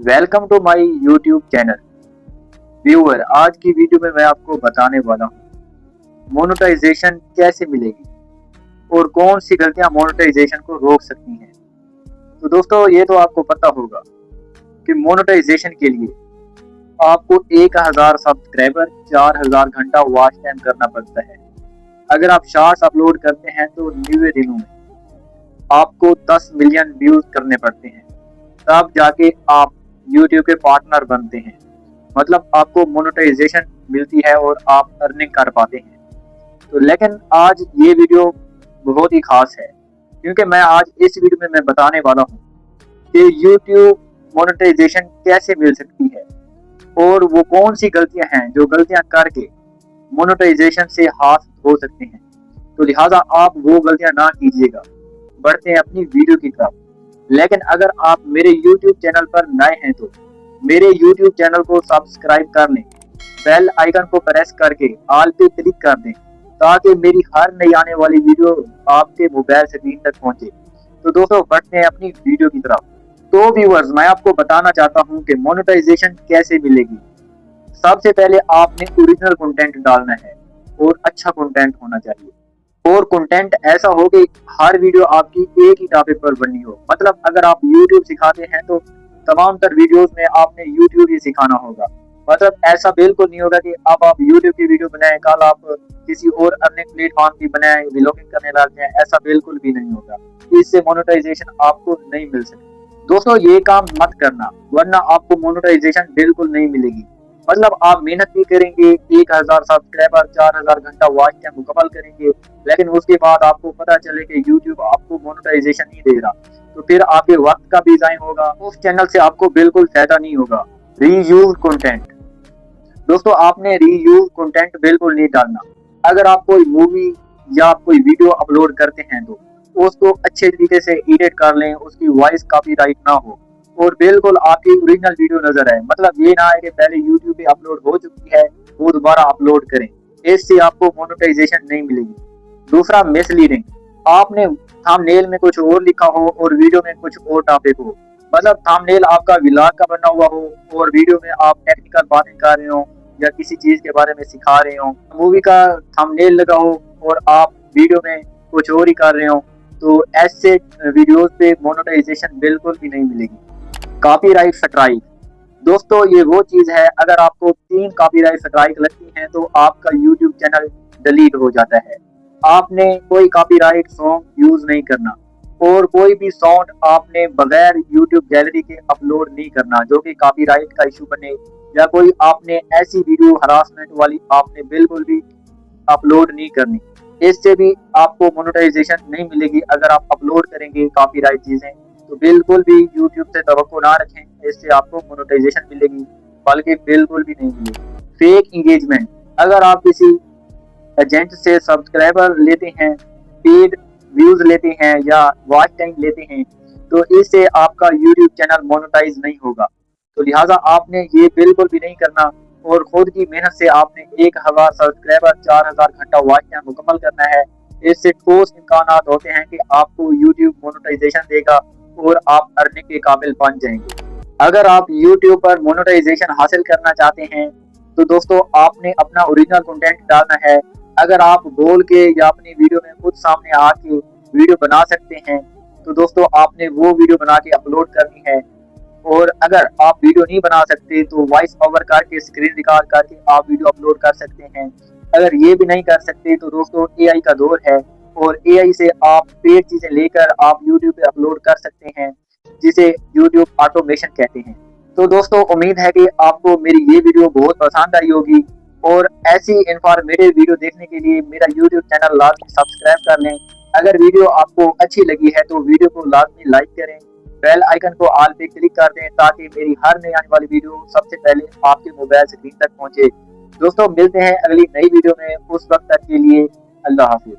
Welcome to my YouTube channel. Viewer, आज की video में मैं आपको बताने वाला हूँ मोनेटाइजेशन कैसे मिलेगी और कौन सी गलतियां मोनेटाइजेशन को रोक सकती हैं। तो दोस्तों, ये तो आपको पता होगा कि मोनेटाइजेशन के लिए आपको 1000 सब्सक्राइबर 4000 घंटा वॉच टाइम करना पड़ता है। अगर आप शॉर्ट्स अपलोड करते हैं तो 90 दिनों में आपको 10 मिलियन व्यूज करने पड़ते हैं, तब जाके आप यूट्यूब के पार्टनर बनते हैं। मतलब आपको मोनेटाइजेशन मिलती है और आप अर्निंग कर पाते हैं। तो लेकिन आज ये वीडियो बहुत ही खास है, क्योंकि मैं आज इस वीडियो में मैं बताने वाला हूँ कि यूट्यूब मोनेटाइजेशन कैसे मिल सकती है और वो कौन सी गलतियां हैं जो गलतियां करके मोनेटाइजेशन से हाथ धो सकते हैं। तो लिहाजा आप वो गलतियां ना कीजिएगा। बढ़ते हैं अपनी वीडियो की तरफ। लेकिन अगर आप मेरे YouTube चैनल पर नए हैं तो मेरे YouTube चैनल को सब्सक्राइब कर लें, बेल आइकन को प्रेस करके ऑल पे क्लिक कर दें, ताकि मेरी हर नई आने वाली वीडियो आपके मोबाइल स्क्रीन तक पहुंचे। तो दोस्तों, बढ़ते हैं अपनी वीडियो की तरफ। तो व्यूअर्स, मैं आपको बताना चाहता हूं कि मोनेटाइजेशन कैसे मिलेगी। सबसे पहले आपने ओरिजिनल कंटेंट डालना है और अच्छा कंटेंट होना चाहिए, और कंटेंट ऐसा हो कि हर वीडियो आपकी एक ही टॉपिक पर बननी हो। मतलब अगर आप YouTube सिखाते हैं तो तमाम तर वीडियोस में आपने YouTube ही सिखाना होगा। मतलब ऐसा बिल्कुल नहीं होगा कि अब आप YouTube की वीडियो बनाएं, कल आप किसी और अन्य प्लेटफॉर्म की बनाएं, व्लॉगिंग करने लग जाएं। ऐसा बिल्कुल भी नहीं होगा। इससे मोनेटाइजेशन आपको नहीं मिल सकती। दोस्तों, ये काम मत करना, वरना आपको मोनेटाइजेशन बिल्कुल नहीं मिलेगी। मतलब आप मेहनत भी करेंगे, 1000 सब्सक्राइबर 4000 घंटा वॉच टाइम मुकम्मल करेंगे, लेकिन उसके बाद आपको पता चले कि YouTube आपको मोनेटाइजेशन नहीं दे रहा, तो फिर आपके वक्त का भी ज़ाया होगा। उस चैनल से आपको बिल्कुल फायदा नहीं होगा। Reuse content. दोस्तों, आपने रीयूज कंटेंट बिल्कुल नहीं डालना। अगर आप कोई मूवी या आप कोई वीडियो अपलोड करते हैं तो उसको अच्छे तरीके से एडिट कर लें, उसकी वॉइस कॉपीराइट ना हो और बिल्कुल आपकी ओरिजिनल वीडियो नजर आए। मतलब ये ना है कि पहले YouTube पे अपलोड हो चुकी है वो दोबारा अपलोड करें, इससे आपको मोनेटाइजेशन नहीं मिलेगी। दूसरा, मिसलीडिंग। आपने थंबनेल में कुछ और लिखा हो और वीडियो में कुछ और टॉपिक हो। मतलब थंबनेल आपका व्लॉग का बना हुआ हो और वीडियो में आप टेक्निकल बातें कर रहे हो या किसी चीज के बारे में सिखा रहे हो। मूवी का थंबनेल लगा हो और आप वीडियो में कुछ और ही कर रहे हो, तो ऐसे वीडियोस पे मोनेटाइजेशन बिल्कुल भी नहीं मिलेगी। Copyright strike. दोस्तों, ये वो चीज है, अगर आपको 3 कॉपीराइट स्ट्राइक लगती हैं तो आपका YouTube चैनल डिलीट हो जाता है। आपने कोई कॉपीराइट सॉन्ग यूज नहीं करना और कोई भी साउंड आपने बगैर YouTube गैलरी के अपलोड नहीं करना जो कि कॉपीराइट का इशू बने, या कोई आपने ऐसी वीडियो हरासमेंट वाली आपने बिल्कुल भी अपलोड नहीं करनी। इससे भी आपको मोनेटाइजेशन नहीं मिलेगी। अगर आप अपलोड करेंगे कॉपीराइट चीजें तो बिल्कुल भी YouTube से तवक्को ना रखें, इससे आपको मोनेटाइजेशन मिलेगी, बल्कि बिल्कुल भी नहीं मिलेगी। Fake engagement. अगर आप किसी एजेंट से सब्सक्राइबर लेते हैं, पेड व्यूज लेते हैं या वॉच टाइम लेते हैं, तो इससे आपका YouTube चैनल मोनेटाइज नहीं होगा। तो लिहाजा आपने ये बिल्कुल भी नहीं करना और खुद की मेहनत से आपने 1000 सब्सक्राइबर 4000 घंटा वॉच टाइम मुकम्मल करना है। इससे ठोस इम्कान होते हैं कि आपको YouTube मोनेटाइजेशन देगा और आप अर्निंग के काबिल बन जाएंगे। अगर आप YouTube पर मोनेटाइजेशन हासिल करना चाहते हैं तो दोस्तों, आपने अपना ओरिजिनल कंटेंट डालना है। अगर आप बोल के या अपनी वीडियो में खुद सामने आके वीडियो बना सकते हैं तो दोस्तों, आपने वो वीडियो बना के अपलोड करनी है। और अगर आप वीडियो नहीं बना सकते तो वॉइस ओवर करके स्क्रीन रिकॉर्ड करके आप वीडियो अपलोड कर सकते हैं। अगर ये भी नहीं कर सकते तो दोस्तों, AI का दौर है और AI से आप पेड चीजें लेकर आप YouTube पे अपलोड कर सकते हैं, जिसे YouTube ऑटोमेशन कहते हैं। तो दोस्तों, उम्मीद है कि आपको मेरी ये वीडियो बहुत पसंद आई होगी और ऐसी इंफॉर्मेटिव वीडियो देखने के लिए मेरा YouTube चैनल लाजमी सब्सक्राइब कर लें। अगर वीडियो आपको अच्छी लगी है तो वीडियो को लाजमी लाइक करें, बेल आइकन को ऑल पे क्लिक कर दें, ताकि मेरी हर नई आने वाली वीडियो सबसे पहले आपके मोबाइल स्क्रीन तक पहुंचे। दोस्तों, मिलते हैं अगली नई वीडियो में। उस वक्त तक के लिए अल्लाह हाफिज।